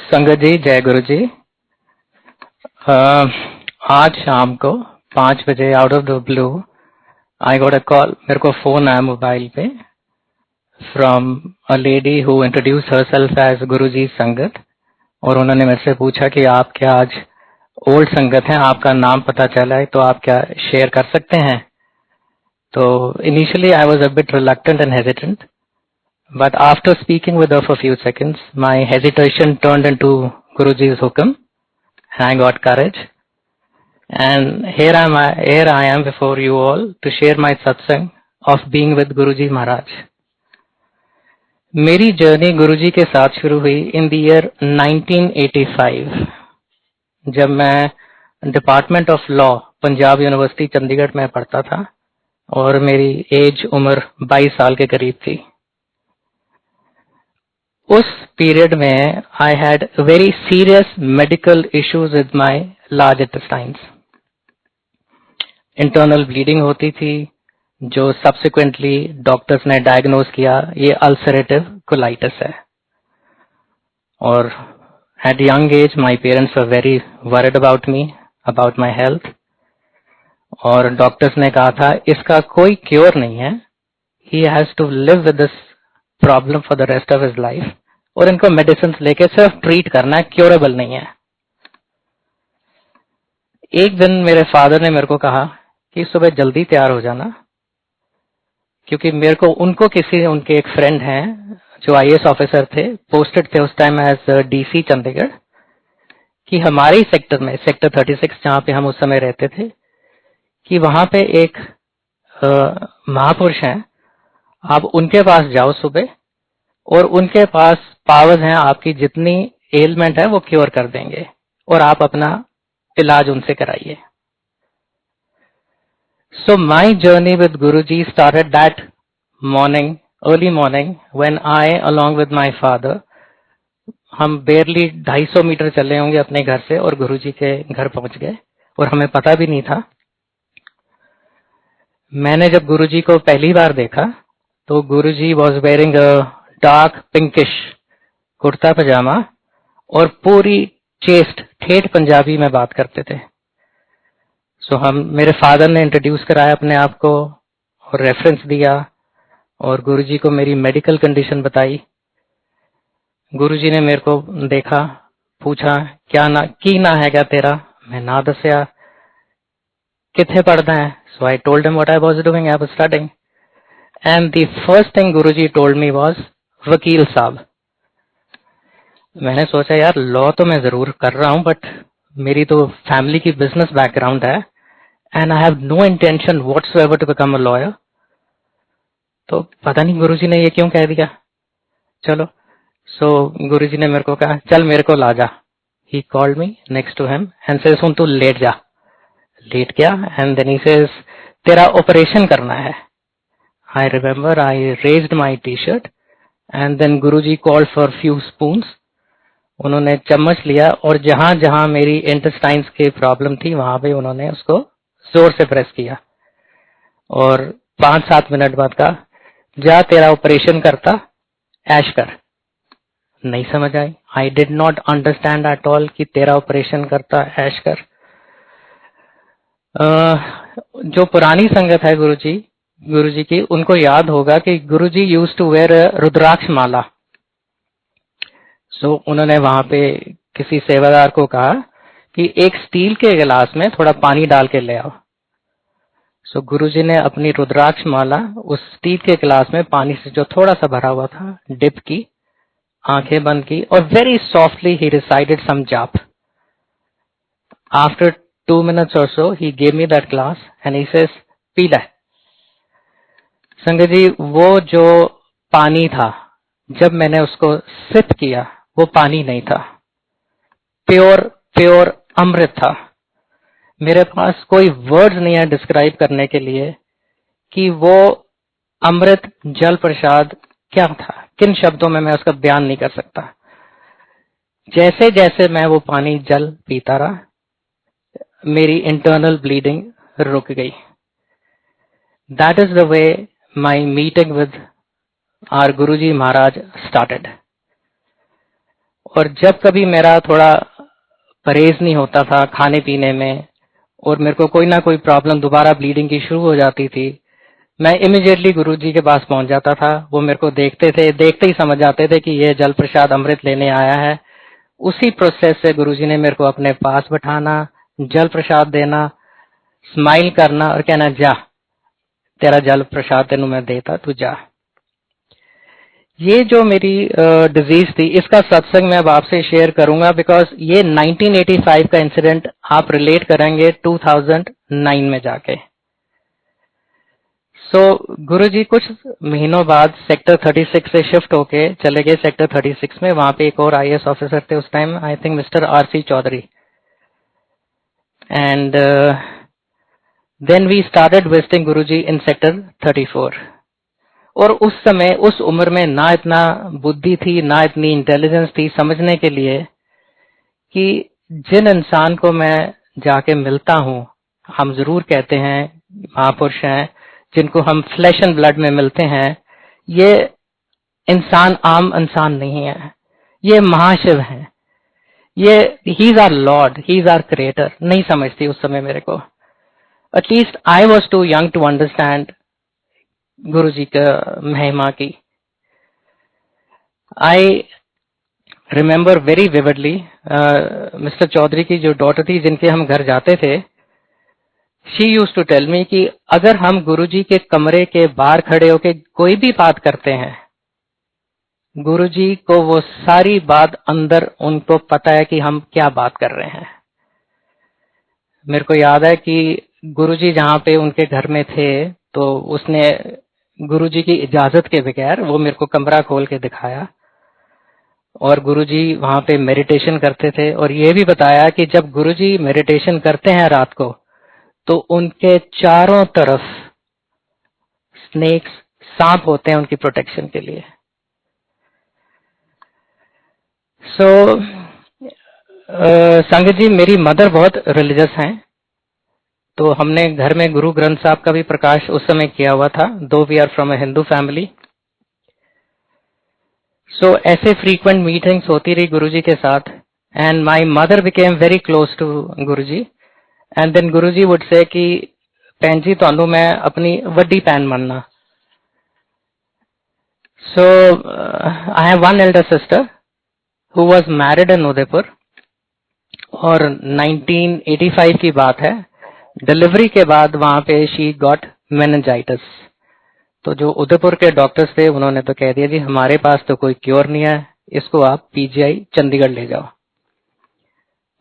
संगत जी, जय गुरु जी। आज शाम को 5 बजे out of the blue I got a call. मेरे को फोन आया मोबाइल पे from a lady who introduce herself as guru ji संगत, और उन्होंने मेरे से पूछा कि आप क्या आज ओल्ड संगत हैं, आपका नाम पता चला है तो आप क्या शेयर कर सकते हैं। तो initially I was a bit reluctant and hesitant, but after speaking with her for a few seconds, my hesitation turned into Guruji's hukam, and I got courage. And here I am before you all to share my satsang of being with Guruji Maharaj. मेरी journey गुरुजी के साथ शुरू हुई in the year 1985, जब मैं department of law Punjab university Chandigarh में पढ़ता था और मेरी एज उम्र 22 साल के करीब थी। उस पीरियड में I had very serious medical issues with my large intestines. Internal bleeding होती थी, जो सब्सिक्वेंटली डॉक्टर्स ने डायग्नोज किया ये अल्सरेटिव कोलाइटिस है। और at young age my parents were very worried about me, about my health, और डॉक्टर्स ने कहा था इसका कोई क्योर नहीं है, he has to live with this problem for the rest of his life, और इनको मेडिसिन लेके सिर्फ ट्रीट करना है, क्योरेबल नहीं है। एक दिन मेरे फादर ने मेरे को कहा कि सुबह जल्दी तैयार हो जाना, क्योंकि मेरे को उनके एक फ्रेंड हैं जो आईएएस ऑफिसर थे, पोस्टेड थे उस टाइम एज डीसी चंडीगढ़, कि हमारे सेक्टर में, सेक्टर 36 जहां पे हम उस समय रहते थे, कि वहां पे एक महापुरुष हैं, आप उनके पास जाओ सुबह, और उनके पास पावर्स हैं, आपकी जितनी एलिमेंट है वो क्योर कर देंगे, और आप अपना इलाज उनसे कराइए। So my journey with Guruji started that morning, early morning, when I, along with my father, हम barely 250 मीटर चले होंगे अपने घर से और गुरुजी के घर पहुंच गए, और हमें पता भी नहीं था। मैंने जब गुरुजी को पहली बार देखा तो गुरुजी was wearing a dark pinkish kurta पजामा और पूरी चेस्ट ठेठ पंजाबी में बात करते थे। मेरे फादर ने इंट्रोड्यूस कराया अपने आप को और रेफरेंस दिया, और गुरुजी को मेरी मेडिकल कंडीशन बताई। गुरुजी ने मेरे को देखा, पूछा क्या ना है क्या तेरा, मैं ना दसिया, किथे पढ़दा है, so I told him what I was doing, I was studying, and the first thing Guruji told me was वकील साहब। मैंने सोचा यार लॉ तो मैं जरूर कर रहा हूं, बट मेरी तो फैमिली की बिजनेस बैकग्राउंड है, and I have no intention whatsoever to become a lawyer. तो पता नहीं गुरुजी ने ये क्यों कह दिया। चलो, गुरुजी ने मेरे को कहा चल मेरे को ला जा। He called me next to him and says सुन तू लेट जा। लेट गया, and then he says तेरा ऑपरेशन करना है। I remember I raised my t-shirt and then Guruji called for few spoons. उन्होंने चम्मच लिया और जहां जहां मेरी इंटेस्टाइन्स की प्रॉब्लम थी वहां पे उन्होंने उसको जोर से प्रेस किया, और 5-7 मिनट बाद कहा जा तेरा ऑपरेशन करता ऐश कर। नहीं समझ आई, I did not understand at all कि तेरा ऑपरेशन करता ऐश कर। जो पुरानी संगत है गुरुजी की, उनको याद होगा कि गुरुजी यूज्ड टू वेयर रुद्राक्ष माला। उन्होंने वहां पे किसी सेवादार को कहा कि एक स्टील के गिलास में थोड़ा पानी डाल के ले आओ। गुरुजी ने अपनी रुद्राक्ष माला उस स्टील के गिलास में पानी से जो थोड़ा सा भरा हुआ था डिप की, आंखें बंद की, और very softly he recited some जाप। आफ्टर 2 minutes और so he gave me that glass and he says पी ले। संगत जी, वो जो पानी था, जब मैंने उसको सिप किया वो पानी नहीं था, प्योर अमृत था। मेरे पास कोई वर्ड्स नहीं है डिस्क्राइब करने के लिए कि वो अमृत जल प्रसाद क्या था, किन शब्दों में मैं उसका बयान नहीं कर सकता। जैसे जैसे मैं वो पानी जल पीता रहा, मेरी इंटरनल ब्लीडिंग रुक गई। That is the way my meeting with our Guruji Maharaj started. और जब कभी मेरा थोड़ा परहेज नहीं होता था खाने पीने में और मेरे को कोई ना कोई प्रॉब्लम दोबारा ब्लीडिंग की शुरू हो जाती थी, मैं इमीडिएटली गुरुजी के पास पहुंच जाता था। वो मेरे को देखते थे, देखते ही समझ जाते थे कि ये जल प्रसाद अमृत लेने आया है। उसी प्रोसेस से गुरुजी ने मेरे को अपने पास बैठाना, जल प्रसाद देना, स्माइल करना और कहना, जा तेरा जल प्रसाद तेनू मैं देता, तू जा। ये जो मेरी डिजीज थी, इसका सत्संग मैं अब आपसे शेयर करूंगा, बिकॉज ये 1985 का इंसिडेंट आप रिलेट करेंगे 2009 में जाके। गुरुजी कुछ महीनों बाद सेक्टर 36 से शिफ्ट होके चले गए सेक्टर 36 में। वहां पे एक और आईएएस ऑफिसर थे उस time, I think mister R C Chaudhary. And then we started visiting Guruji in sector 34। और उस समय, उस उम्र में ना इतना बुद्धि थी, ना इतनी इंटेलिजेंस थी समझने के लिए कि जिन इंसान को मैं जाके मिलता हूं, हम जरूर कहते हैं महापुरुष हैं, जिनको हम फ्लैश एंड ब्लड में मिलते हैं, ये इंसान आम इंसान नहीं है, ये महाशिव हैं, ये he is our lord, he is our creator. नहीं समझती उस समय मेरे को, at least I was too young to understand Guruji का महिमा की। I remember very vividly, mister Chaudhary की जो डॉटर थी जिनके हम घर जाते थे, she used to tell me कि अगर हम गुरुजी के कमरे के बाहर खड़े होके कोई भी बात करते हैं, गुरुजी को वो सारी बात अंदर उनको पता है कि हम क्या बात कर रहे हैं। मेरे को याद है कि गुरुजी जहां पे उनके घर में थे, तो उसने गुरुजी की इजाजत के बगैर वो मेरे को कमरा खोल के दिखाया, और गुरुजी वहां पे मेडिटेशन करते थे। और ये भी बताया कि जब गुरुजी मेडिटेशन करते हैं रात को, तो उनके चारों तरफ स्नेक्स, सांप होते हैं उनकी प्रोटेक्शन के लिए। संगत जी, मेरी मदर बहुत रिलीजियस हैं, तो हमने घर में गुरु ग्रंथ साहब का भी प्रकाश उस समय किया हुआ था, though we are from a Hindu family. ऐसे फ्रीक्वेंट मीटिंग्स होती रही गुरुजी के साथ, and my mother became very close to Guruji. And then Guruji would say कि भैन जी, तुहानू मैं अपनी वड्डी भैन मनना। I have one Elder sister who was married in Udaipur, और 1985 की बात है। डिलीवरी के बाद वहां पे शी गॉट मेनिंजाइटिस। तो जो उदयपुर के डॉक्टर्स थे, उन्होंने तो कह दिया, जी हमारे पास तो कोई क्योर नहीं है, इसको आप पीजीआई चंडीगढ़ ले जाओ।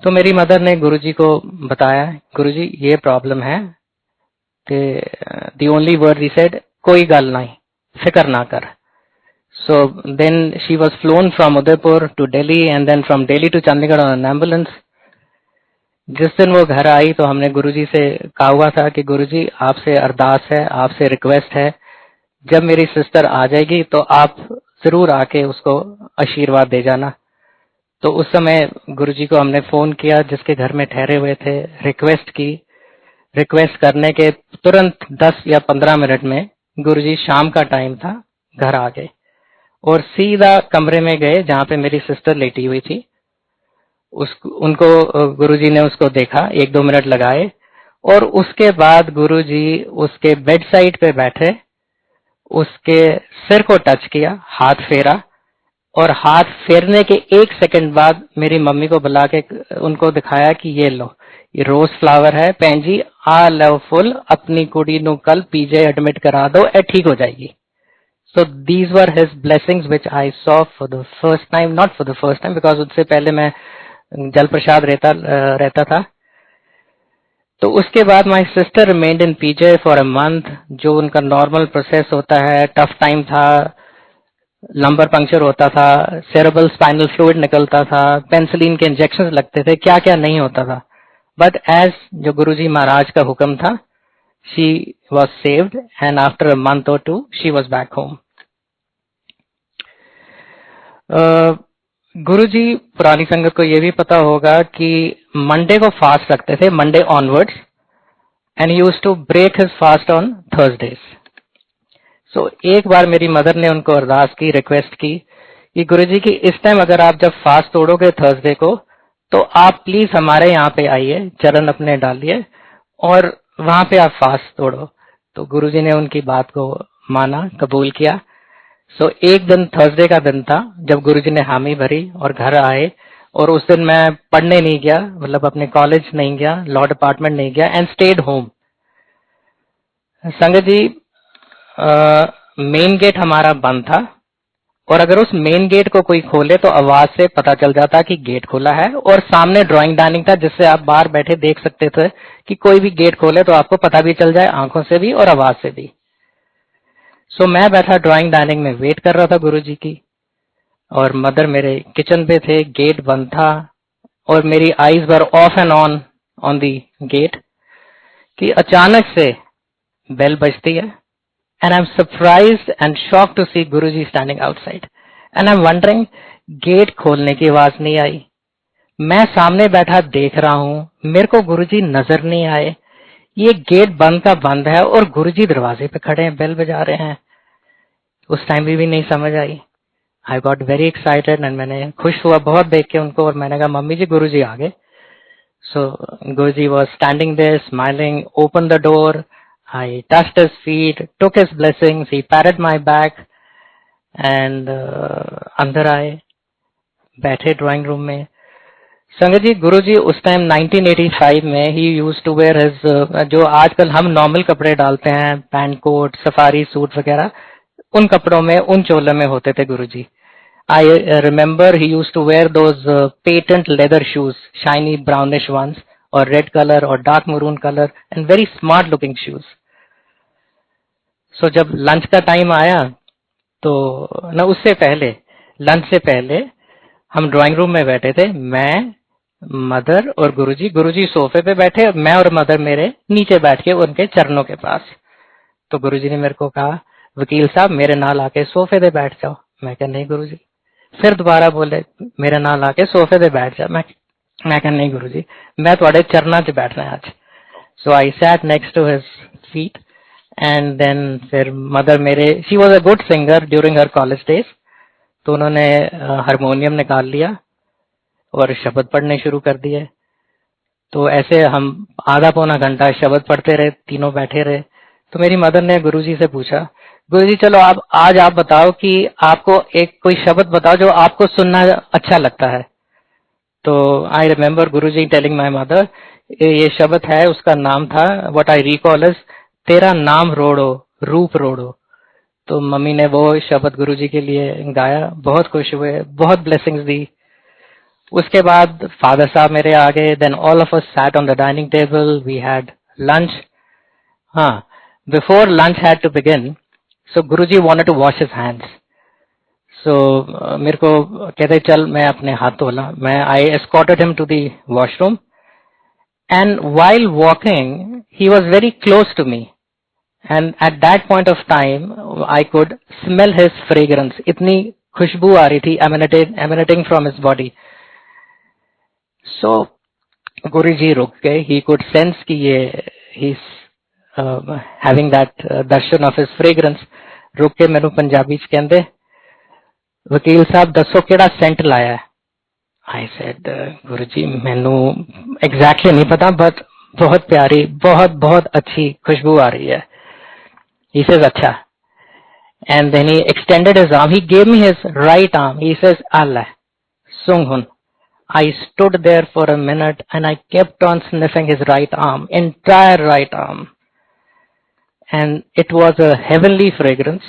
तो मेरी मदर ने गुरुजी को बताया, गुरुजी ये प्रॉब्लम है। The only word he said, कोई गल नहीं, फिक्र ना कर। So then she was flown from Udaipur to Delhi and then from Delhi to Chandigarh on an ambulance. जिस दिन वो घर आई तो हमने गुरुजी से कहा हुआ था कि गुरुजी आपसे अरदास है, आपसे रिक्वेस्ट है, जब मेरी सिस्टर आ जाएगी तो आप जरूर आके उसको आशीर्वाद दे जाना। तो उस समय गुरुजी को हमने फोन किया, जिसके घर में ठहरे हुए थे, रिक्वेस्ट की। रिक्वेस्ट करने के तुरंत 10 या 15 मिनट में गुरुजी, शाम का टाइम था, घर आ गए और सीधा कमरे में गए जहां पे मेरी सिस्टर लेटी हुई थी। उनको गुरुजी ने उसको देखा, 1-2 मिनट लगाए, और उसके बाद गुरुजी उसके बेड साइड पे बैठे, उसके सिर को टच किया, हाथ फेरा, और हाथ फेरने के 1 सेकंड बाद मेरी मम्मी को बुला के उनको दिखाया कि ये लो, ये रोज फ्लावर है, भैन जी आ लो फुल, अपनी कुड़ी नू कल पीजे एडमिट करा दो, ए ठीक हो जाएगी। So these were his blessings which I saw for the first time, not for the first time, because उससे पहले मैं जल प्रसाद रहता था। तो उसके बाद my sister remained in P J for a month, जो उनका नॉर्मल प्रोसेस होता है। टफ टाइम था, लंबर पंक्चर होता था, सेरेब्रल स्पाइनल फ्लूइड निकलता था, पेंसिलिन के इंजेक्शन लगते थे, क्या क्या नहीं होता था। बट एज जो गुरुजी महाराज का हुक्म था, she was saved and after a month और 2 शी वॉज बैक होम। गुरुजी, पुरानी संगत को यह भी पता होगा कि मंडे को फास्ट रखते थे, Monday onwards, and he used to break his fast on Thursdays. So एक बार मेरी मदर ने उनको अरदास की, रिक्वेस्ट की कि गुरुजी की इस टाइम अगर आप जब फास्ट तोड़ोगे थर्सडे को, तो आप प्लीज हमारे यहाँ पे आइए, चरण अपने डालिए और वहां पे आप फास्ट तोड़ो। तो गुरुजी ने उनकी बात को माना, कबूल किया। सो एक दिन थर्सडे का दिन था जब गुरुजी ने हामी भरी और घर आए, और उस दिन मैं पढ़ने नहीं गया, मतलब अपने कॉलेज नहीं गया, लॉ डिपार्टमेंट नहीं गया, एंड स्टेड होम। संगत जी, मेन गेट हमारा बंद था, और अगर उस मेन गेट को कोई खोले तो आवाज से पता चल जाता कि गेट खोला है, और सामने ड्राइंग डाइनिंग था जिससे आप बाहर बैठे देख सकते थे कि कोई भी गेट खोले तो आपको पता भी चल जाए, आंखों से भी और आवाज से भी। सो मैं बैठा ड्राइंग डाइनिंग में वेट कर रहा था गुरुजी की, और मदर मेरे किचन पे थे, गेट बंद था, और मेरी eyes were off and on the gate, कि अचानक से बेल बजती है, and I'm surprised and shocked to see Guruji standing outside. And I'm wondering, gate खोलने की आवाज नहीं आई, मैं सामने बैठा देख रहा हूं, मेरे को गुरुजी नजर नहीं आए, ये गेट बंद का बंद है और गुरुजी दरवाजे पे खड़े हैं, बेल बजा रहे हैं। उस टाइम भी नहीं समझ आई। I got very excited, and मैंने खुश हुआ बहुत देख के उनको, और मैंने कहा मम्मी जी गुरुजी आ गए। So Guruji was standing there smiling, opened the door, I touched his feet, took his blessings, he patted my back, and अंदर आए, बैठे ड्राइंग रूम में। संगत जी, गुरुजी उस टाइम 1985 में ही यूज्ड टू वेयर हिज, जो आजकल हम नॉर्मल कपड़े डालते हैं, पैंट कोट, सफारी सूट वगैरह, उन कपड़ों में, उन चोले में होते थे गुरुजी। I remember he used to wear those patent leather shoes, shiny brownish ones, or red color or dark maroon color, and very smart looking shoes. So जब लंच का टाइम आया तो ना, उससे पहले, लंच से पहले हम ड्राइंग रूम में बैठे थे, मैं, मदर और गुरुजी। गुरुजी सोफे पे बैठे, मैं और मदर मेरे नीचे बैठ के उनके चरणों के पास। तो गुरुजी ने मेरे को कहा, वकील साहब मेरे नाल आके सोफे पे बैठ जाओ। मैं कहा नहीं गुरुजी। फिर दोबारा बोले, मेरे नाल आके सोफे पे बैठ जा। मैं कहा नहीं गुरुजी, मैं थोड़े चरणा च बैठना है आज। So I sat next to his feet, and then फिर मदर मेरे, she was a good singer during her college days, तो उन्होंने हारमोनियम निकाल लिया और शब्द पढ़ने शुरू कर दिए। तो ऐसे हम आधा पौना घंटा शब्द पढ़ते रहे, तीनों बैठे रहे। तो मेरी मदर ने गुरुजी से पूछा, गुरुजी चलो आप आज आप बताओ कि आपको एक कोई शब्द बताओ जो आपको सुनना अच्छा लगता है। तो I remember Guruji telling my mother, ये शब्द है, उसका नाम था, व्हाट आई रिकॉल इज, तेरा नाम रोड़ो रूप रोड़ो। तो मम्मी ने वो शब्द गुरुजी के लिए गाया, बहुत खुश हुए, बहुत ब्लेसिंग्स दी। उसके बाद फादर साहब मेरे आ गए, then all of us sat on the dining table, we had lunch. हाँ, before lunch had to begin, so Guruji wanted to wash his hands. So मेरे को कहते चल मैं अपने हाथ धोला। मैं I escorted him to the washroom, and while walking he was very close to me, and at that point of time I could smell his fragrance. इतनी खुशबू आ रही थी emanating from his body. So Guruji रुक गए, he could sense कि ये he having that darshan of his fragrance. रुक के मैनू पंजाबी च कहंदे, वकील साहब दसो केड़ा सेंट लाया है। आई सेड गुरुजी मैनू एग्जैक्टली नहीं पता, बट बहुत प्यारी, बहुत बहुत अच्छी खुशबू आ रही है। ही सेज अच्छा, and then he extended his arm, he gave me his right arm, he says अल्लाह सुंग हुन। I stood there for a minute and I kept on sniffing his right arm, entire right arm. And it was a heavenly fragrance,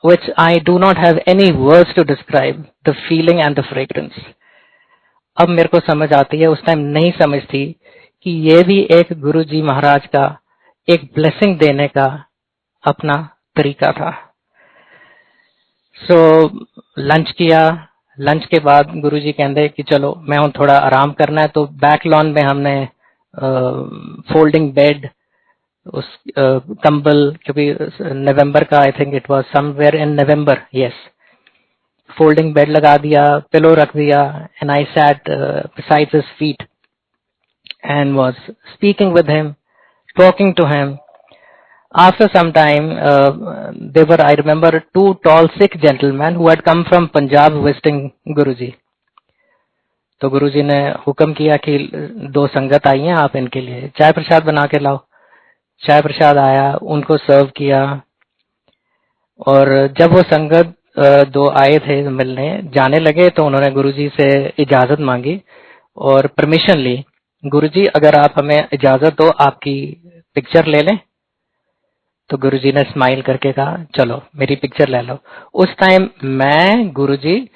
which I do not have any words to describe the feeling and the fragrance. अब मेरे को समझ आती है, उस time नहीं समझ थी कि ये भी एक गुरुजी महाराज का एक ब्लेसिंग देने का अपना तरीका था। सो लंच किया, लंच के बाद गुरुजी कहते कि चलो मैं हूं थोड़ा आराम करना है, तो बैक लॉन में हमने फोल्डिंग बेड, उस कंबल, क्योंकि नवंबर का, I think it was somewhere in November, yes, folding bed लगा दिया, पिलो रख दिया, and I sat beside his feet, and was speaking with him, talking to him. After some time, there were, I remember, two tall Sikh gentlemen who had come from Punjab visiting Guruji. तो गुरुजी ने हुक्म किया कि दो संगत आई हैं, आप इनके लिए चाय प्रसाद बना के लाओ। चाय प्रसाद आया, उनको सर्व किया, और जब वो संगत दो आए थे मिलने, जाने लगे तो उन्होंने गुरुजी से इजाजत मांगी और परमिशन ली। गुरुजी, अगर आप हमें इजाजत दो, आपकी पिक्चर ले लें। तो गुरुजी ने स्माइल करके कहा, चलो मेरी पिक्चर ले लो। उस टाइम मैं, गुरुजी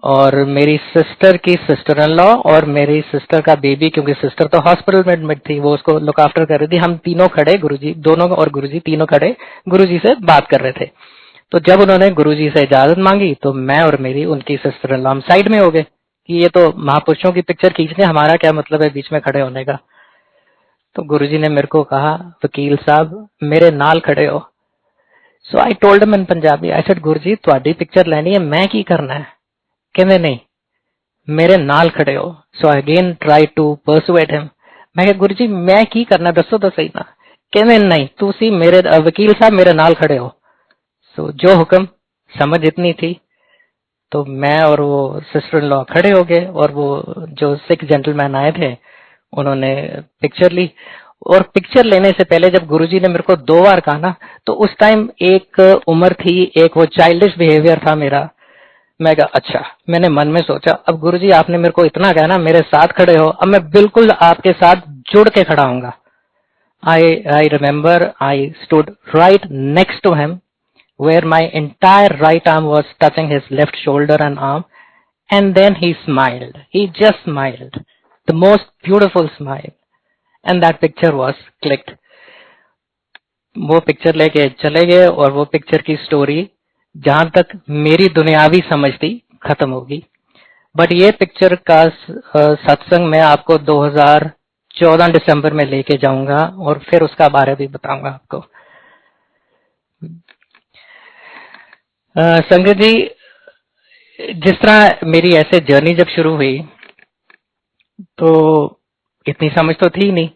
और मेरी सिस्टर की सिस्टर इन लॉ और मेरी सिस्टर का बेबी, क्योंकि सिस्टर तो हॉस्पिटल में एडमिट थी, वो उसको लुक आफ्टर कर रही थी, हम तीनों खड़े, गुरुजी दोनों और गुरुजी तीनों खड़े गुरुजी से बात कर रहे थे। तो जब उन्होंने गुरुजी से इजाजत मांगी तो मैं और मेरी उनकी सिस्टर इन लॉ हम साइड में हो गए कि ये तो महापुरुषों की पिक्चर खींचने, हमारा क्या मतलब है बीच में खड़े होने का। तो गुरुजी ने मेरे को कहा, वकील साहब मेरे नाल खड़े हो। So I told him in Punjabi, I said, Guruji तुहाडी पिक्चर लेनी है, मैं की करना है? कहंदे नहीं, मेरे नाल खड़े हो। So again try to persuade him. मैं कहा, गुरुजी मैं की करना, दसो तो सही ना। कहंदे नहीं, तुसी मेरे वकील साहब मेरे नाल खड़े हो। सो जो हुक्म, समझ इतनी थी। तो मैं और वो सिस्टर इन लॉ खड़े हो गए और वो जो सिख जेंटलमैन आए थे उन्होंने पिक्चर ली। और पिक्चर लेने से पहले जब गुरुजी ने मेरे को 2 बार कहा ना, तो उस टाइम एक उम्र थी, एक वो चाइल्डिश बिहेवियर था मेरा। मैं कहा अच्छा, मैंने मन में सोचा, अब गुरुजी आपने मेरे को इतना कहा ना, मेरे साथ खड़े हो, अब मैं बिल्कुल आपके साथ जुड़ के खड़ा हूंगा। I remember I stood right next to him, where my entire right arm was touching his left shoulder and arm, and then he smiled. He just smiled, the most beautiful smile, and that picture was clicked. वो picture लेके चले गए और वो picture की story जहां तक मेरी दुनियावी समझ थी खत्म होगी। बट ये पिक्चर का सत्संग मैं आपको 2014 दिसंबर में लेके जाऊंगा और फिर उसका बारे भी बताऊंगा आपको। संगत जी, जिस तरह मेरी ऐसे जर्नी जब शुरू हुई तो इतनी समझ तो थी नहीं,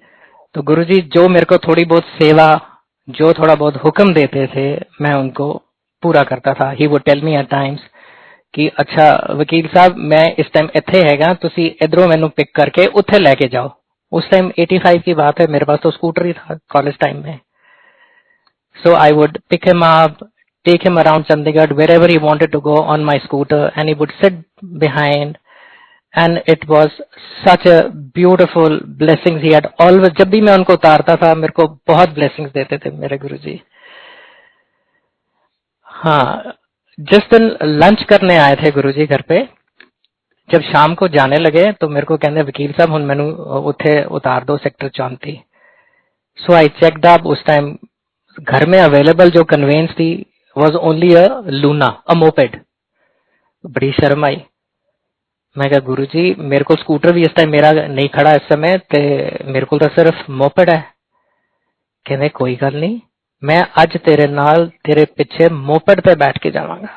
तो गुरुजी जो मेरे को थोड़ी बहुत सेवा, जो थोड़ा बहुत हुक्म देते थे, मैं उनको पूरा करता था। He would tell me at times कि अच्छा वकील साहब मैं इस टाइम इत्थे हैगा, तुसी इधरों मैनू पिक करके उत्थे लेके जाओ। उस टाइम 85 की बात है, मेरे पास तो स्कूटर ही था कॉलेज टाइम में। So I would pick him up, take him around Chandigarh wherever he wanted to go on my scooter, and he would sit behind, and it was such a beautiful blessings he had always। जब भी मैं उनको उतारता था मेरे को बहुत blessings देते थे मेरे गुरुजी। हाँ, जिस दिन लंच करने आए थे गुरुजी घर पे, जब शाम को जाने लगे तो मेरे को कहते, वकील साहब हुण मैनू उत्थे उतार दो sector 34। So I checked up. उस टाइम घर में अवेलेबल जो कन्वेंस थी was only a Luna, a moped. बड़ी शर्म आई। मैं कहा गुरुजी मेरे को स्कूटर भी इस टाइम मेरा नहीं खड़ा इस समय, ते मेरे को तो सिर्फ मोपेड है। कहने कोई गल नहीं, मैं अज तेरे नाल तेरे पिछे मोपेड पे बैठ के जावांगा।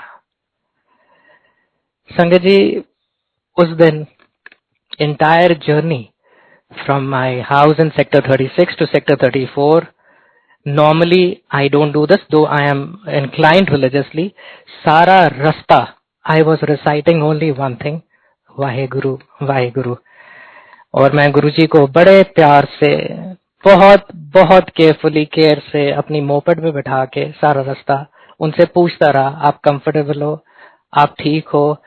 संगत जी, उस दिन entire journey from my house in sector 36 to sector 34, normally I don't do this, though I am inclined religiously, सारा रास्ता I was reciting only one thing, Waheguru Waheguru. और मैं गुरुजी को बड़े प्यार से, बहुत बहुत केयरफुली, केयर से अपनी मोपेड में बिठा के सारा रास्ता उनसे पूछता रहा, आप कंफर्टेबल हो, आप ठीक हो,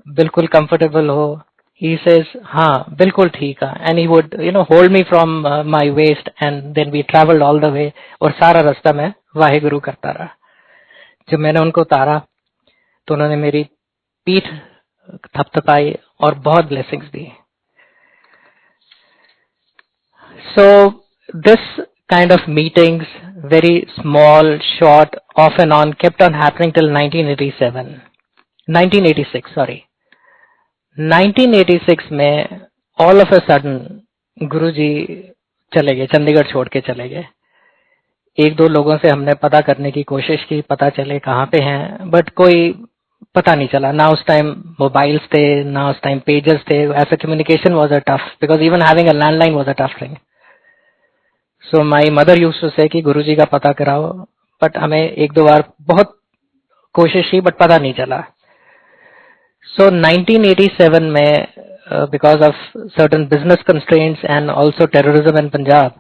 बिल्कुल कंफर्टेबल हो? He says, हाँ बिल्कुल ठीक है। And he would hold me from my waist, and then we traveled all the way, और सारा रास्ता मैं वाहेगुरु करता रहा। जब मैंने उनको उतारा तो उन्होंने मेरी पीठ थपथपाई और बहुत blessings the. So this kind of meetings, very small, short, off and on, kept on happening till 1986, sorry। 1986 में ऑल ऑफ अ सडन गुरुजी चले गए, चंडीगढ़ छोड़ के चले गए। एक दो लोगों से हमने पता करने की कोशिश की, पता चले कहाँ पे हैं, बट कोई पता नहीं चला। ना उस टाइम मोबाइल्स थे, ना उस टाइम पेजेस थे, ऐसा communication was a tough, because even having a landline was a tough thing. So my mother used to say कि गुरुजी का पता कराओ, बट हमें एक दो बार बहुत कोशिश की बट पता नहीं चला। सो 1987 में because of certain business constraints and also terrorism in Punjab,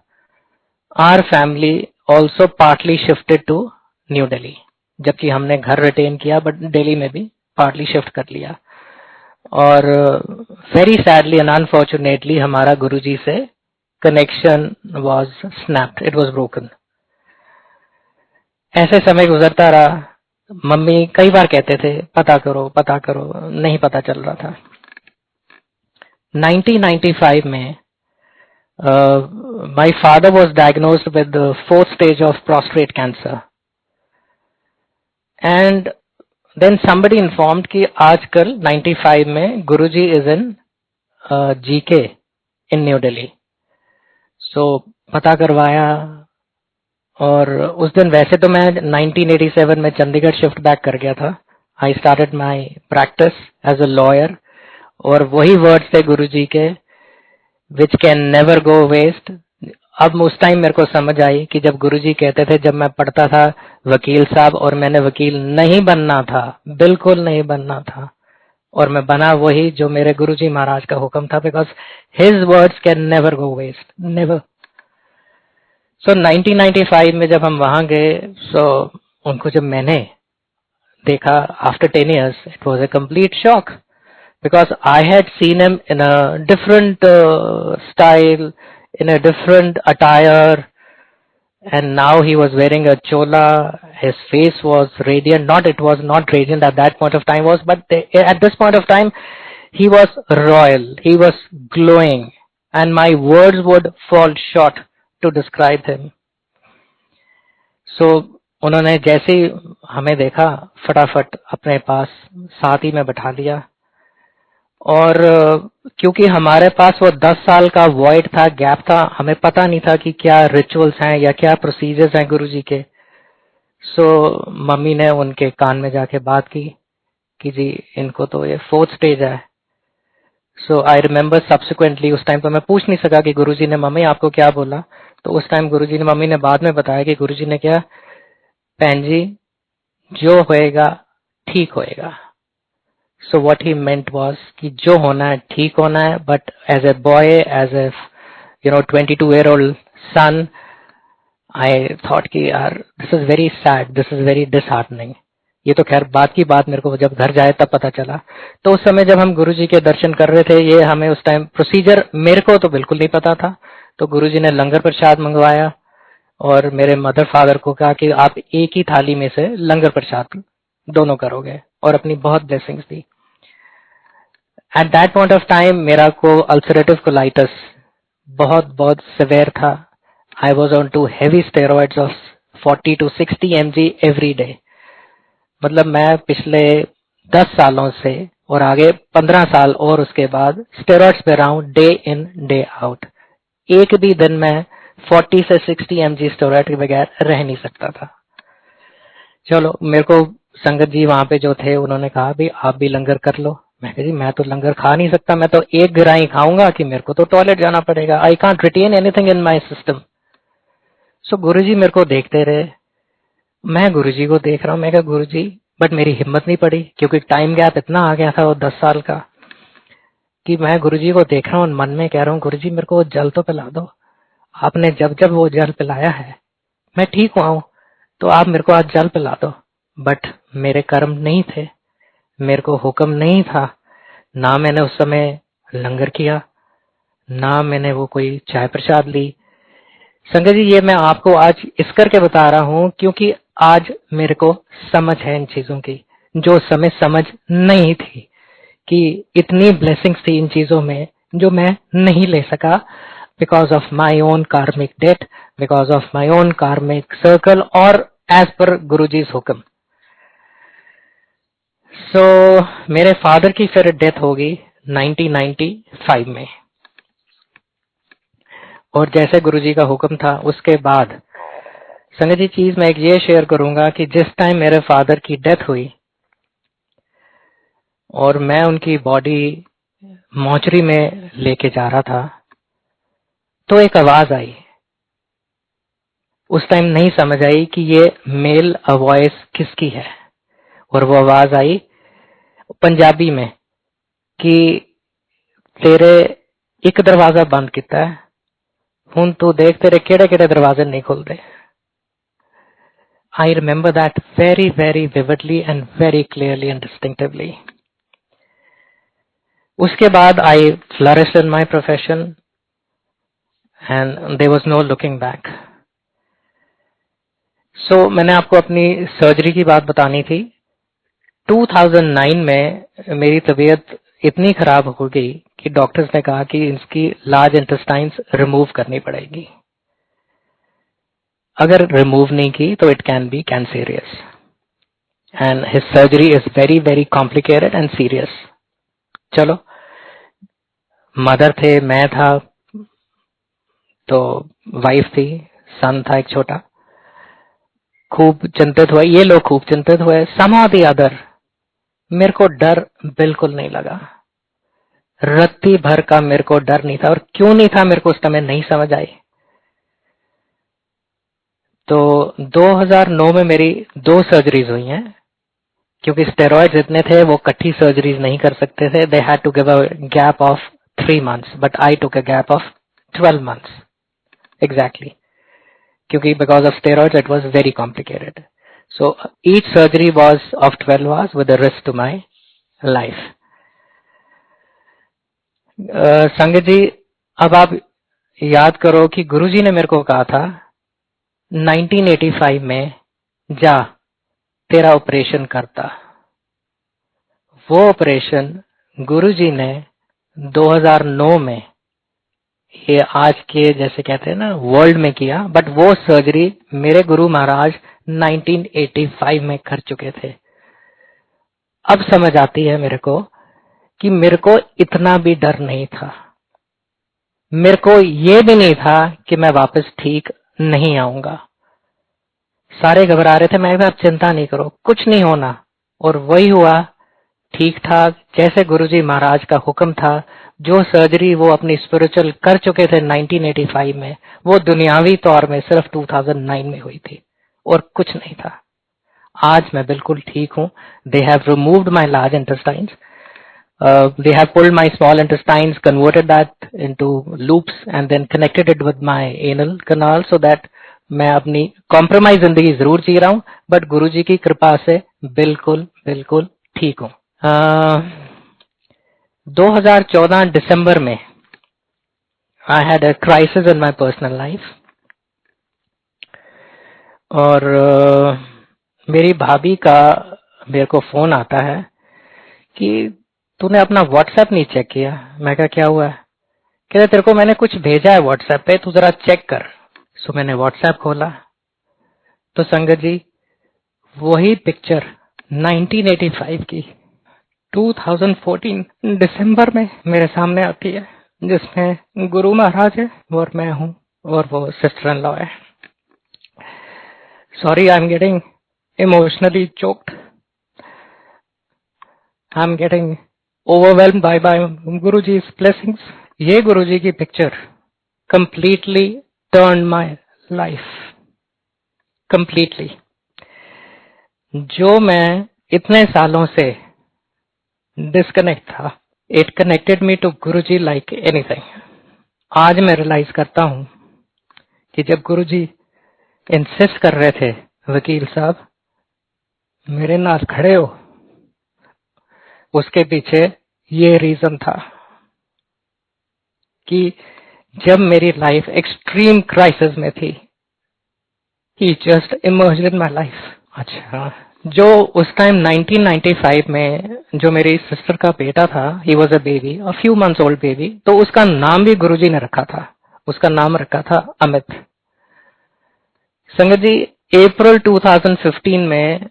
our family also partly shifted to New Delhi, जबकि हमने घर रिटेन किया बट दिल्ली में भी पार्टली शिफ्ट कर लिया। और वेरी सैडली एंड अनफॉर्चुनेटली हमारा गुरुजी से connection was snapped, it was broken. ऐसे समय गुजरता रहा, मम्मी कई बार कहते थे पता करो, नहीं पता चल रहा था। 1995 में my father was diagnosed with the fourth stage of prostate cancer, and then somebody informed कि आजकल 95 में गुरुजी is in GK in New Delhi। So पता करवाया, और उस दिन वैसे तो मैं 1987 में चंडीगढ़ शिफ्ट बैक कर गया था। I started my practice as a lawyer, और वही वर्ड्स थे गुरुजी के, which can never go waste. अब उस टाइम मेरे को समझ आई कि जब गुरुजी कहते थे, जब मैं पढ़ता था वकील साहब, और मैंने वकील नहीं बनना था, बिल्कुल नहीं बनना था, और मैं बना वही जो मेरे गुरुजी महाराज का हुक्म था, because his words can never go waste, never. So 1995 में जब हम वहां गए, सो उनको जब मैंने देखा after 10 years, it was a complete shock, because I had seen him in a different style, in a different attire, and now he was wearing a chola. His face was radiant. It was not radiant at that point of time, but at this point of time, he was royal. He was glowing, and my words would fall short to describe him. So उन्होंने जैसे ही हमें देखा, फटाफट अपने पास साथ ही में बैठा लिया, और क्योंकि हमारे पास वो 10 साल का वॉइड था, गैप था, हमें पता नहीं था कि क्या रिचुअल्स हैं या क्या प्रोसीजर्स हैं गुरुजी के। सो मम्मी ने उनके कान में जाके बात की कि जी इनको तो ये 4th स्टेज है। सो आई रिमेम्बर सब्सिक्वेंटली, उस टाइम पर मैं पूछ नहीं सका कि गुरुजी ने मम्मी आपको क्या बोला, तो उस टाइम गुरुजी ने, मम्मी ने बाद में बताया कि गुरुजी ने क्या, बहन जी जो होएगा ठीक होएगा। So what he meant was कि जो होना है ठीक होना है, but as a boy, as a 22-year-old son, I thought कि यार this is very sad, this is very disheartening। ये तो खैर बात की बात, मेरे को जब घर जाए तब पता चला। तो उस समय जब हम गुरुजी के दर्शन कर रहे थे, ये हमें उस टाइम प्रोसीजर मेरे को तो बिल्कुल नहीं पता था, तो गुरुजी ने लंगर प्रसाद मंगवाया, और मेरे मदर फादर को कहा कि आप एक ही थाली में से लंगर प्रसाद दोनों करोगे, और अपनी बहुत ब्लेसिंग्स दी। At that point of time मेरा को अल्सरेटिव कोलाइटिस बहुत बहुत सिवियर था। I was on to heavy steroids of 40 to 60 mg every day. मतलब मैं पिछले 10 सालों से और आगे 15 साल और उसके बाद स्टेरॉइड्स पे रहा हूं, डे इन डे आउट। एक भी दिन में 40 से 60 mg स्टेरॉइड के बगैर रह नहीं सकता था। चलो, मेरे को संगत जी वहां पे जो थे उन्होंने कहा भी आप भी लंगर कर लो। मैं कहा जी मैं तो लंगर खा नहीं सकता, मैं तो एक गिराई खाऊंगा कि मेरे को तो टॉयलेट जाना पड़ेगा। I can't retain anything in my system. So Guruji मेरे को देखते रहे, मैं गुरुजी को देख रहा हूँ। मैं कहा गुरुजी, बट मेरी हिम्मत नहीं पड़ी क्योंकि टाइम गैप इतना आ गया था वो 10 साल का, कि मैं गुरुजी को देख रहा हूँ, मन में कह रहा हूँ गुरुजी मेरे को वो जल तो पिला दो। आपने जब जब वो जल पिलाया है मैं ठीक हुआ हूं, तो आप मेरे को आज जल पिला दो। बट मेरे कर्म नहीं थे, मेरे को हुक्म नहीं था, ना मैंने उस समय लंगर किया, ना मैंने वो कोई चाय प्रसाद ली। संगत जी, ये मैं आपको आज इस करके बता रहा हूं क्योंकि आज मेरे को समझ है इन चीजों की, जो उस समय समझ नहीं थी कि इतनी ब्लेसिंग्स थी इन चीजों में जो मैं नहीं ले सका, because of my own karmic debt, because of my own karmic circle, और as per गुरुजी's हुक्म। सो मेरे फादर की फिर डेथ हो गई 1995 में, और जैसे गुरुजी का हुक्म था उसके बाद संगत जी चीज मैं एक ये शेयर करूंगा कि जिस टाइम मेरे फादर की डेथ हुई और मैं उनकी बॉडी मॉर्चरी में लेके जा रहा था, तो एक आवाज आई उस टाइम नहीं समझ आई कि ये मेल वॉइस किसकी है, और वो आवाज आई पंजाबी में कि तेरे एक दरवाजा बंद किया है, हुण तू देख तेरे केड़े केड़े दरवाजे नहीं खुलते। I remember that very, very vividly and very clearly and distinctively. उसके बाद I flourished in my profession and there was no looking back. So मैंने आपको अपनी सर्जरी की बात बतानी थी। 2009 में मेरी तबीयत इतनी खराब हो गई कि डॉक्टर्स ने कहा कि इसकी लार्ज इंटेस्टाइन्स रिमूव करनी पड़ेगी, अगर रिमूव नहीं की तो it can be cancerous and his surgery is very very complicated and serious. चलो, मदर थे, मैं था, तो वाइफ थी, सन था एक छोटा, खूब चिंतित हुए, ये लोग खूब चिंतित हुए। somehow the other मेरे को डर बिल्कुल नहीं लगा, रत्ती भर का मेरे को डर नहीं था, और क्यों नहीं था मेरे को उस समय नहीं समझ आई। तो 2009 में मेरी 2 सर्जरीज हुई हैं, क्योंकि स्टेरॉइड्स इतने थे वो कट्ठी सर्जरीज नहीं कर सकते थे। They had to give a gap of 3 months, but I took a gap of 12 months exactly, क्योंकि because of steroids it was very complicated. So each surgery was of 12 hours with a risk to my life. Sangat ji, अब आप याद करो कि गुरुजी ने मेरे को कहा था 1985 में, जा तेरा ऑपरेशन करता। वो ऑपरेशन गुरुजी ने 2009 में, ये आज के जैसे कहते हैं ना वर्ल्ड में किया, बट वो सर्जरी मेरे गुरु महाराज 1985 में कर चुके थे। अब समझ आती है मेरे को कि मेरे को इतना भी डर नहीं था, मेरे को ये भी नहीं था कि मैं वापस ठीक नहीं आऊंगा। सारे घबरा रहे थे, मैं भी, आप चिंता नहीं करो, कुछ नहीं होना, और वही हुआ ठीक ठाक जैसे गुरुजी महाराज का हुक्म था। जो सर्जरी वो अपनी स्पिरिचुअल कर चुके थे 1985 में, वो दुनियावी तौर में सिर्फ 2009 में हुई थी, और कुछ नहीं था। आज मैं बिल्कुल ठीक हूं। They have removed my large intestines, they have pulled my small intestines, converted that into loops and then connected it with my anal canal, so that मैं अपनी कॉम्प्रोमाइज जिंदगी जरूर जी रहा हूं, बट गुरुजी की कृपा से बिल्कुल बिल्कुल ठीक हूं। 2014 दिसंबर में I had a crisis in my personal life, और मेरी भाभी का मेरे को फोन आता है कि तूने अपना व्हाट्सएप नहीं चेक किया। मैं कहा क्या हुआ है? कहते तेरे को मैंने कुछ भेजा है व्हाट्सएप पे, तू जरा चेक कर। सो मैंने व्हाट्सएप खोला तो संगत जी वही पिक्चर 1985 की 2014 दिसंबर में मेरे सामने आती है, जिसमें गुरु महाराज है और मैं हूं, और वो सिस्टर इन लॉ है। Sorry, I am getting emotionally choked, I am getting overwhelmed by Guruji's blessings. ये गुरुजी की picture completely turned my life. Completely. जो मैं इतने सालों से डिस्कनेक्ट था, it connected me to Guruji like anything. आज मैं रियलाइज करता हूं कि जब गुरुजी इंसिस्ट कर रहे थे, वकील साहब मेरे नाल खड़े हो, उसके पीछे ये रीजन था कि जब मेरी लाइफ एक्सट्रीम क्राइसिस में थी, he just emerged in my life. अच्छा, जो उस टाइम 1995 में जो मेरी सिस्टर का बेटा था, he was a baby, a few months old baby, तो उसका नाम भी गुरुजी ने रखा था। उसका नाम रखा था अमित। संगत जी, अप्रैल 2015 में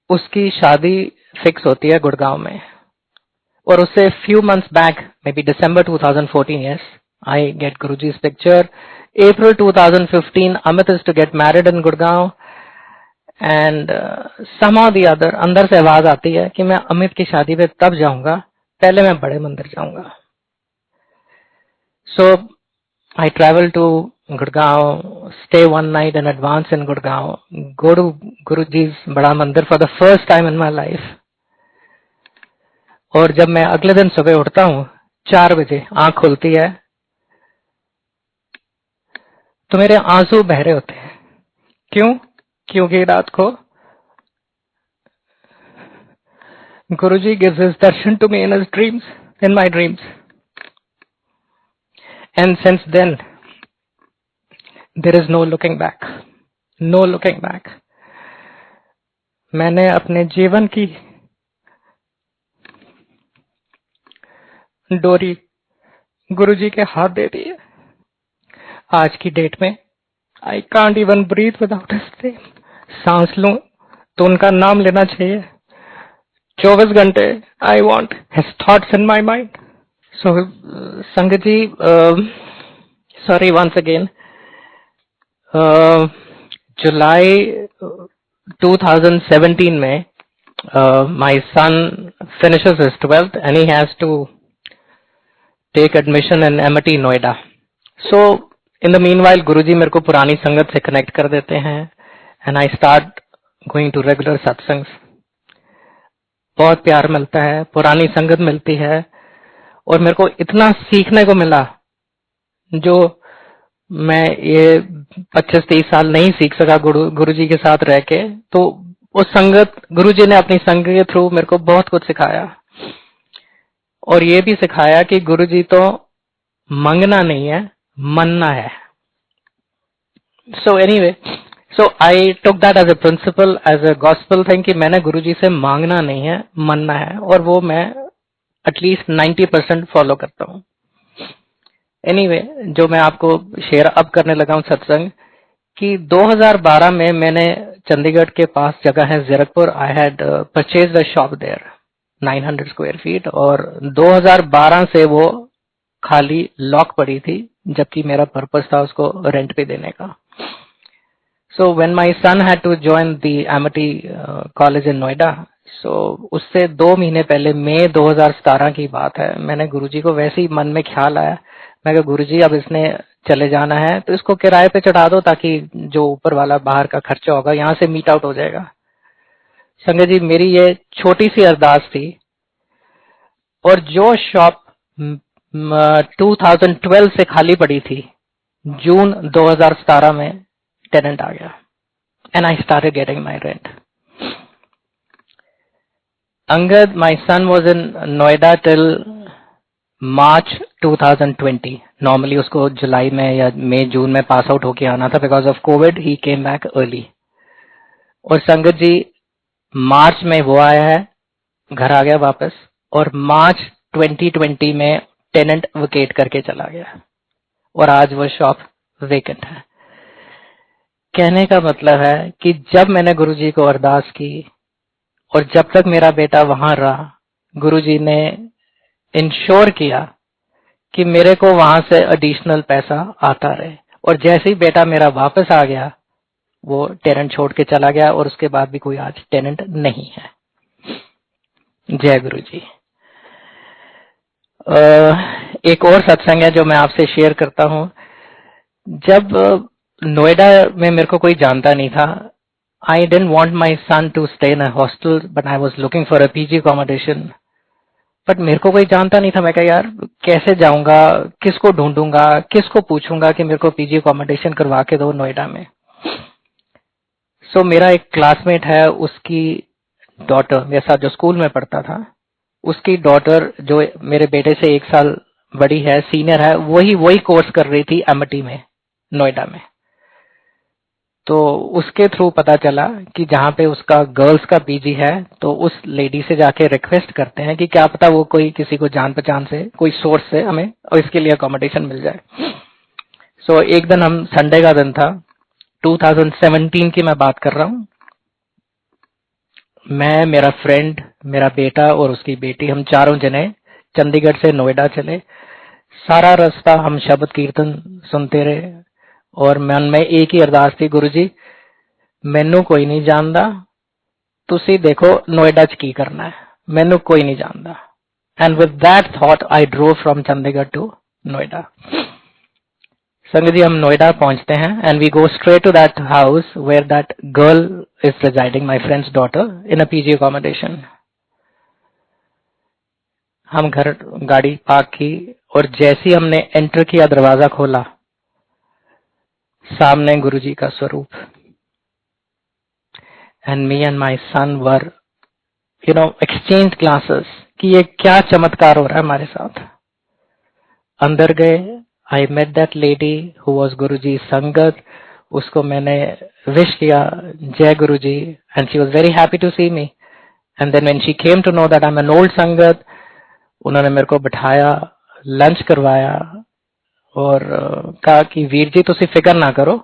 उसकी शादी फिक्स होती है गुड़गांव में, और उससे few months back, may be December 2014, yes, I get Guruji's picture. April 2015, Amit is to get married in Gurgaon, and somehow the other अंदर से आवाज आती है कि मैं अमित की शादी पे तब जाऊंगा, पहले मैं बड़े मंदिर जाऊंगा। So I travel to Gurgaon, stay one night in advance in Gurgaon, go to Guruji's बड़ा मंदिर for the first time in my life. और जब मैं अगले दिन सुबह उठता हूँ 4 बजे, आंख खुलती है तो मेरे आंसू बह रहे होते हैं. क्यों? क्योंकि रात को Guruji gives his darshan to me in his dreams, in my dreams. And since then, there is no looking back. No looking back. मैंने अपने जीवन की डोरी गुरुजी के हाथ दे दी है. आज की डेट में I can't even breathe without his name. सांस लूं तो उनका नाम लेना चाहिए. 24 घंटे I want his thoughts in my mind. So, Sangat ji, sorry once again. July 2017 में my son finishes his 12th and he has to take admission in MIT Noida. So in the meanwhile Guruji मेरे को पुरानी संगत से connect कर देते हैं and I start going to regular satsangs. बहुत प्यार मिलता है, पुरानी संगत मिलती है और मेरे को इतना सीखने को मिला जो मैं ये 25-30 साल नहीं सीख सका गुरुजी के साथ रह के. तो उस संगत, गुरुजी ने अपनी संगत के थ्रू मेरे को बहुत कुछ सिखाया और ये भी सिखाया कि गुरुजी तो मांगना नहीं है, मनना है. So anyway, so I took that as a principle, as a gospel thing कि मैंने गुरुजी से मांगना नहीं है, मनना है, और वो मैं एटलीस्ट 90% फॉलो करता हूँ. Anyway, जो मैं आपको शेयर अब करने लगा हूँ सत्संग कि 2012 में मैंने चंडीगढ़ के पास जगह है Zirakpur, I had purchased a shop there 900 square feet और 2012 से वो खाली लॉक पड़ी थी जबकि मेरा पर्पस था उसको रेंट पे देने का. So when my son had to join the Amity college in Noida, so उससे 2 महीने पहले मई 2017 की बात है, मैंने गुरुजी को वैसे ही मन में ख्याल आया, मैं कहा गुरुजी अब इसने चले जाना है तो इसको किराए पे चढ़ा दो ताकि जो ऊपर वाला बाहर का खर्चा होगा यहाँ से मीट आउट हो जाएगा. संगत जी, मेरी ये छोटी सी अरदास थी और जो शॉप 2012 से खाली पड़ी थी, जून 2017 में टेनेंट आ गया and I started getting my rent. Angad, my son was in Noida till March 2020. Normally उसको जुलाई में या मई जून में पास आउट होके आना था. Because of COVID he came back early. और संगत जी मार्च में वो आया है, घर आ गया वापस और मार्च 2020 में टेनेंट वेकेट करके चला गया और आज वो शॉप वेकेंट है. कहने का मतलब है कि जब मैंने गुरुजी को अरदास की और जब तक मेरा बेटा वहां रहा, गुरुजी ने इंश्योर किया कि मेरे को वहां से एडिशनल पैसा आता रहे. और जैसे ही बेटा मेरा वापस आ गया, वो टेनेंट छोड़ के चला गया और उसके बाद भी कोई आज टेनेंट नहीं है. जय गुरुजी. एक और सत्संग है जो मैं आपसे शेयर करता हूँ. जब नोएडा में मेरे को कोई जानता नहीं था, I didn't want my son to stay in a hostel but I was looking for a PG accommodation. But मेरे को कोई जानता नहीं था. मैं कहा यार कैसे जाऊंगा, किसको ढूंढूंगा, किसको पूछूंगा कि मेरे को पीजी अकोमोडेशन करवा के दो नोएडा में. सो मेरा एक क्लासमेट है, उसकी डॉटर मेरे साथ जो स्कूल में पढ़ता था, उसकी डॉटर जो मेरे बेटे से 1 साल बड़ी है, सीनियर है, वही कोर्स कर रही थी एमिटी में नोएडा में. तो उसके थ्रू पता चला कि जहाँ पे उसका गर्ल्स का पीजी है, तो उस लेडी से जाके रिक्वेस्ट करते हैं कि क्या पता वो कोई किसी को जान पहचान से, कोई सोर्स से हमें और इसके लिए अकोमोडेशन मिल जाए. सो एक दिन हम, संडे का दिन था, 2017 की मैं बात कर रहा हूँ, मैं, मेरा फ्रेंड, मेरा बेटा और उसकी बेटी, हम चारों जने चंडीगढ़ से नोएडा चले. सारा रास्ता हम शब्द कीर्तन सुनते रहे और मन में एक ही अरदास थी, गुरुजी मैनू कोई नहीं जानदा, तुसी देखो नोएडा च की करना है, मैनू कोई नहीं जानदा. And with that thought I drove from Chandigarh to Noida. Sangat ji हम नोएडा पहुंचते हैं and we go straight to that house where that girl is residing, my friend's daughter, in a PG accommodation. हम घर गाड़ी पार्क की और जैसे ही हमने एंटर किया, दरवाजा खोला, सामने गुरुजी का स्वरूप। And me and my son were exchange glasses कि ये क्या चमत्कार हो रहा है हमारे साथ। अंदर गए, I met that lady who was Guruji sangat. उसको मैंने विश किया, Jai Guruji, and she was very happy to see me. And then when she came to know that I am an old sangat, उन्होंने मेरे को बिठाया, लंच करवाया और कहा कि वीर जी तुसी फिक्र ना करो,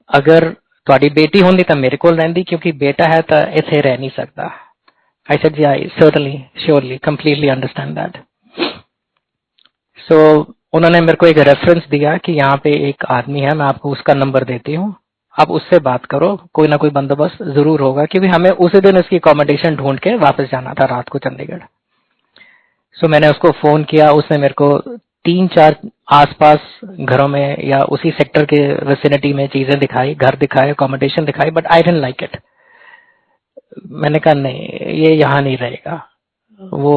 अगर ਤੁਹਾਡੀ बेटी होंदी तो मेरे को रहंदी, क्योंकि बेटा है तो इथे रह नहीं सकता। I said ji I certainly surely completely understand that. So उन्होंने मेरे को एक रेफरेंस दिया कि यहाँ पे एक आदमी है, मैं आपको उसका नंबर देती हूँ, आप उससे बात करो, कोई ना कोई बंदोबस्त जरूर होगा, क्योंकि हमें उसी दिन उसकी अकोमोडेशन ढूंढ के वापस जाना था रात को चंडीगढ़। सो मैंने उसको फोन किया, उसने मेरे को 3-4 आसपास घरों में या उसी सेक्टर के विसिनिटी में चीजें दिखाई, घर दिखाए, अकोमोडेशन दिखाई, but I didn't like it. मैंने कहा नहीं, ये यहाँ नहीं रहेगा। वो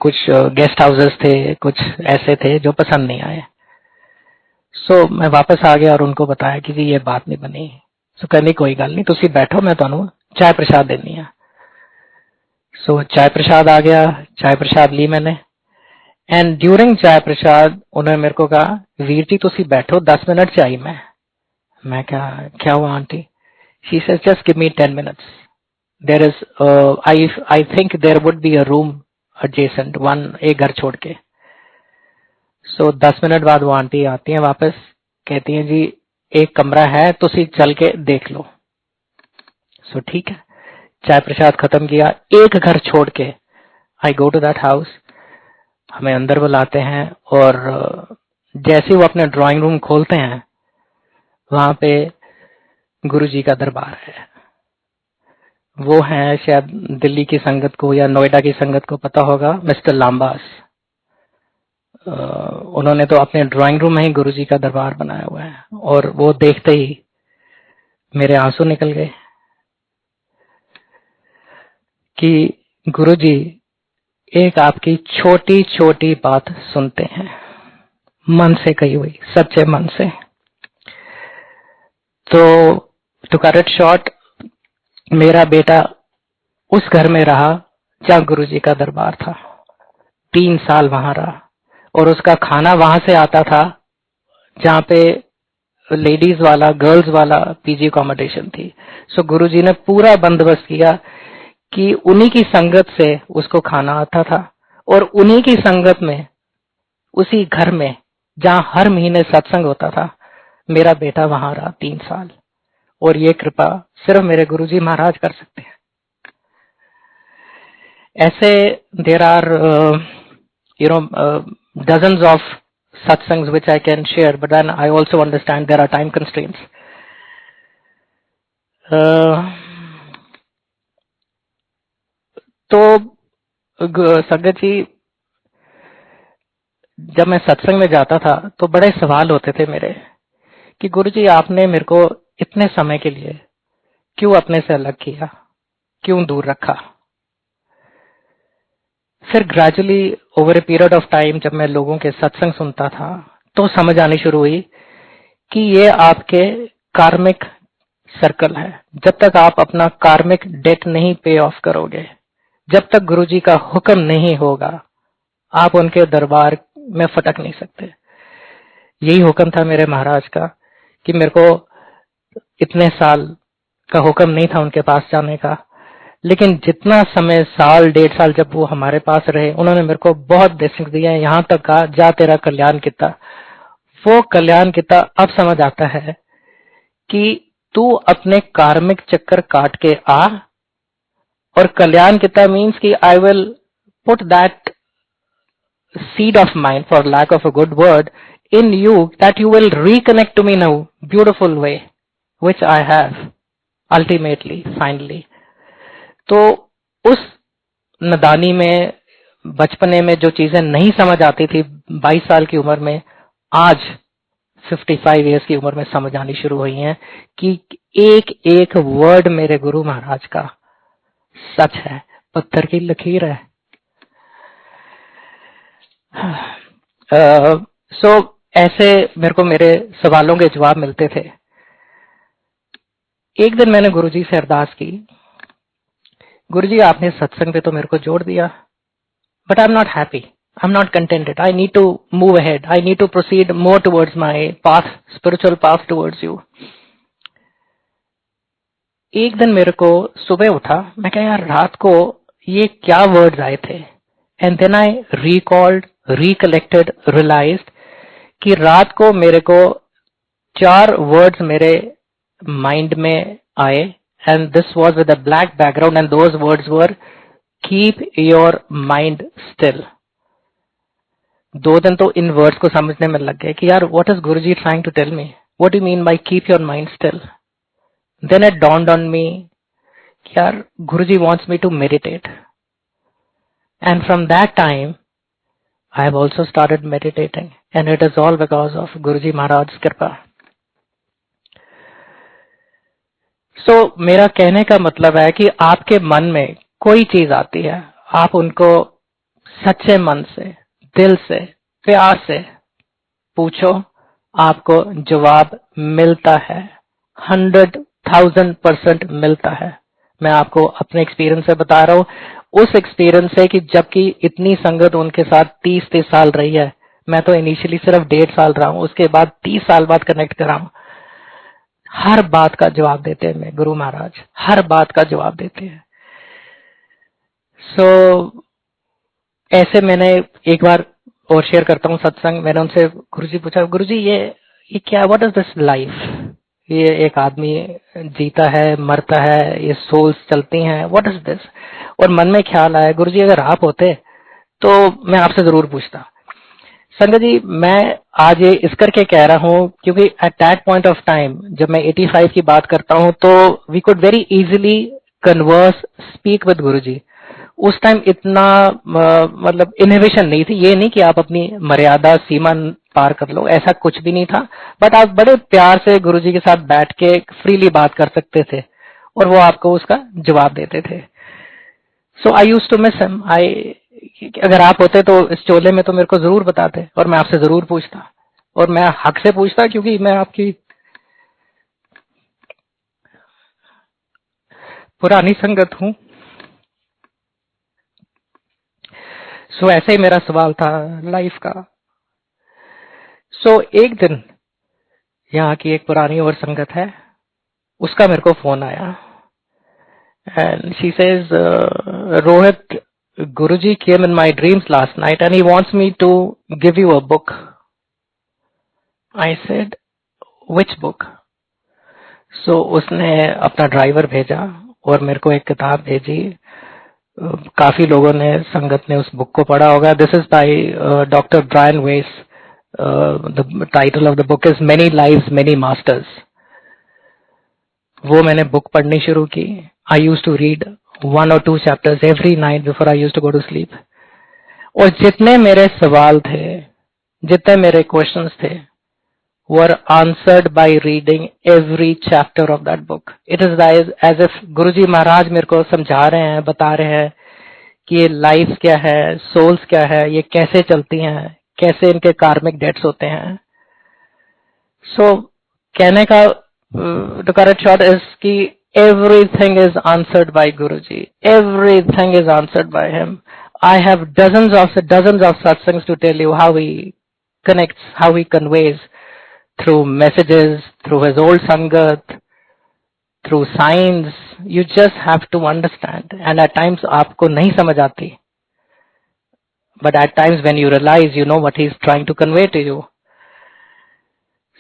कुछ गेस्ट हाउसेस थे, कुछ ऐसे थे जो पसंद नहीं आए। सो मैं वापस आ गया और उनको बताया कि जी ये बात नहीं बनी। सो कहनी कोई गल नहीं, तुसी बैठो, मैं तुहानू चाय प्रसाद देनी है। सो चाय प्रसाद आ गया, चाय प्रसाद ली मैंने। एंड ड्यूरिंग चाय प्रसाद उन्होंने मेरे को कहा, वीर जी तुसी बैठो, 10 मिनट चाहिए मैं क्या हुआ aunty? She says just give me 10 minutes, there is I think there would be a room adjacent one, एक घर छोड़ के। सो 10 मिनट बाद वो आंटी आती हैं वापस, कहती हैं जी एक कमरा है, तुसी चल के देख लो। सो ठीक है, चाय प्रसाद खत्म किया, एक घर छोड़ के आई गो टू दैट हाउस। हमें अंदर बुलाते हैं और जैसे वो अपने ड्राइंग रूम खोलते हैं, वहां पे गुरुजी का दरबार है। वो है, शायद दिल्ली की संगत को या नोएडा की संगत को पता होगा, मिस्टर लांबास। उन्होंने तो अपने ड्राइंग रूम में ही गुरुजी का दरबार बनाया हुआ है, और वो देखते ही मेरे आंसू निकल गए कि गुरुजी एक आपकी छोटी छोटी बात सुनते हैं, मन से कही हुई, सच्चे मन से। तो टू कट इट शॉर्ट, मेरा बेटा उस घर में रहा जहां गुरुजी का दरबार था, 3 साल वहां रहा, और उसका खाना वहां से आता था जहां पे लेडीज वाला, गर्ल्स वाला पीजी अकोमोडेशन थी। सो गुरुजी ने पूरा बंदोबस्त किया कि उन्हीं की संगत से उसको खाना आता था, और उन्हीं की संगत में, उसी घर में जहां हर महीने सत्संग होता था, मेरा बेटा वहां रहा 3 साल। और ये कृपा सिर्फ मेरे गुरुजी महाराज कर सकते हैं। ऐसे there are dozens of satsangs which I can share, but then I also understand there are time constraints. तो संगत जी, जब मैं सत्संग में जाता था तो बड़े सवाल होते थे मेरे कि गुरुजी आपने मेरे को इतने समय के लिए क्यों अपने से अलग किया, क्यों दूर रखा। फिर gradually over a period of time जब मैं लोगों के सत्संग सुनता था तो समझ आनी शुरू हुई कि ये आपके कार्मिक सर्कल है। जब तक आप अपना कार्मिक डेट नहीं पे ऑफ करोगे, जब तक गुरुजी का हुक्म नहीं होगा, आप उनके दरबार में फटक नहीं सकते। यही हुक्म था मेरे महाराज का कि मेरे को इतने साल का हुक्म नहीं था उनके पास जाने का, लेकिन जितना समय, साल 1.5 साल जब वो हमारे पास रहे, उन्होंने मेरे को बहुत ब्लेसिंग दिया है। यहाँ तक कहा, जा तेरा कल्याण किता। वो कल्याण किता अब समझ आता है कि तू अपने कार्मिक चक्कर काट के आ, और कल्याण किता मीन्स कि I will put that seed of mine, for lack of a good word, in you, that you will reconnect to me now beautiful way which I have ultimately, finally. तो उस नदानी में, बचपने में जो चीजें नहीं समझ आती थी 22 साल की उम्र में, आज 55 इयर्स की उम्र में समझ आनी शुरू हुई हैं कि एक एक वर्ड मेरे गुरु महाराज का सच है, पत्थर की लकीर है। सो ऐसे मेरे को मेरे सवालों के जवाब मिलते थे। एक दिन मैंने गुरुजी से अरदास की, गुरुजी आपने सत्संग पे तो मेरे को जोड़ दिया, but I am not happy, I am not contented, I need to move ahead, I need to proceed more towards my path, spiritual path towards you. एक दिन मेरे को सुबह उठा, मैं कहा यार रात को ये क्या वर्ड्स आए थे, and then I recalled, recollected, realised कि रात को मेरे को 4 वर्ड्स मेरे माइंड में आए, and this was with a black background, and those words were keep your mind still. 2 दिन तो इन वर्ड्स को समझने में लग गए कि यार what is Guruji trying to tell me, what do you mean by keep your mind still. Then it dawned on me, यार गुरुजी wants me to meditate, and from that time I have also started meditating, and it is all because of Guruji Maharaj's कृपा। So मेरा कहने का मतलब है कि आपके मन में कोई चीज आती है, आप उनको सच्चे मन से, दिल से, प्यार से पूछो, आपको जवाब मिलता है, 100,000% मिलता है। मैं आपको अपने एक्सपीरियंस से बता रहा हूँ, उस एक्सपीरियंस से कि जबकि इतनी संगत उनके साथ 30 साल रही है, मैं तो इनिशियली सिर्फ 1.5 साल रहा हूँ, उसके बाद 30 साल बाद कनेक्ट करा हूँ। हर बात का जवाब देते हैं मैं गुरु महाराज, हर बात का जवाब देते हैं। सो ऐसे मैंने एक बार और शेयर करता हूँ सत्संग, मैंने उनसे गुरुजी पूछा, गुरुजी ये क्या, व्हाट इज दिस लाइफ, ये एक आदमी जीता है, मरता है, ये सोल्स चलती हैं, व्हाट इज दिस। और मन में ख्याल आया, गुरुजी अगर आप होते तो मैं आपसे जरूर पूछता। संगत जी, मैं आज ये इस करके कह रहा हूँ क्योंकि at that point of time जब मैं 85 की बात करता हूँ तो we could very easily converse, speak with Guruji. उस टाइम इतना मतलब इनहिबिशन नहीं थी, ये नहीं कि आप अपनी मर्यादा सीमा पार कर लो, ऐसा कुछ भी नहीं था, बट आप बड़े प्यार से गुरुजी के साथ बैठ के फ्रीली बात कर सकते थे और वो आपको उसका जवाब देते थे। So I used to miss him. अगर आप होते तो इस चोले में तो मेरे को जरूर बताते और मैं आपसे जरूर पूछता, और मैं हक से पूछता क्योंकि मैं आपकी पुरानी संगत हूं। सो ऐसे ही मेरा सवाल था लाइफ का। सो एक दिन यहाँ की एक पुरानी और संगत है, उसका मेरे को फोन आया, and she says, Rohit, Guruji came in my dreams last night and he wants me to give you a book. I said, which book? So उसने अपना ड्राइवर भेजा और मेरे को एक किताब भेजी। काफी लोगों ने, संगत ने उस बुक को पढ़ा होगा। This is by doctor Brian Weiss. The title of the book is many lives many masters. वो मैंने बुक पढ़नी शुरू की। I used to read 1 or 2 chapters every night before I used to go to sleep. और जितने मेरे सवाल थे, जितने मेरे क्वेश्चंस थे, were answered by reading every chapter of that book. It is as if गुरुजी महाराज मेरे को समझा रहे हैं, बता रहे हैं कि ये लाइफ क्या है, सोल्स क्या है, ये कैसे चलती हैं, कैसे इनके कार्मिक डेट्स होते हैं। सो कहने का to cut it short is कि everything is answered by Guruji. Everything is answered by him. I have dozens of satsangs to tell you how he connects, how he conveys through messages, through his old sangat, through signs. You just have to understand. And at times आपको नहीं समझ आती, but at times when you realize, you know what he is trying to convey to you.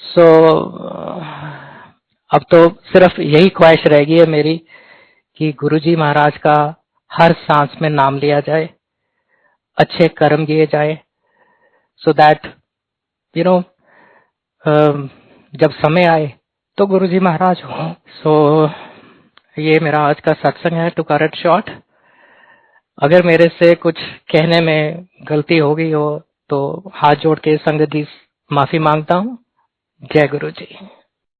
So अब तो सिर्फ यही ख्वाहिश रह गई है मेरी कि गुरुजी महाराज का हर सांस में नाम लिया जाए, अच्छे कर्म किए जाए, सो दैट यू नो जब समय आए तो गुरुजी महाराज हो। सो ये मेरा आज का सत्संग है, टू कट इट शॉर्ट। अगर मेरे से कुछ कहने में गलती हो गई हो तो हाथ जोड़ के संगत जी माफी मांगता हूँ। जय गुरु जी।